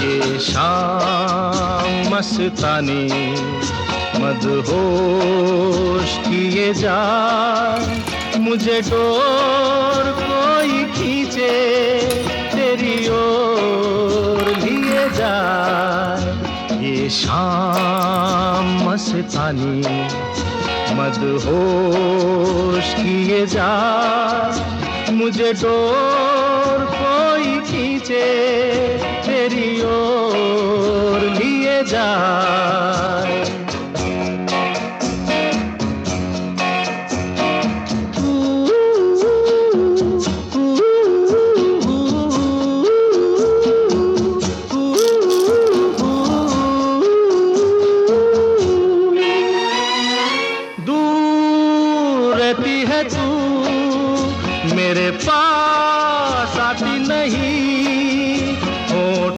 ये शाम मस्तानी मदहोश किए जा, मुझे डोर कोई खींचे तेरी ओर लिए जा। ये शाम मस्तानी मदहोश किए जा, मुझे डोर कोई खींचे तेरी ओर लिए जा।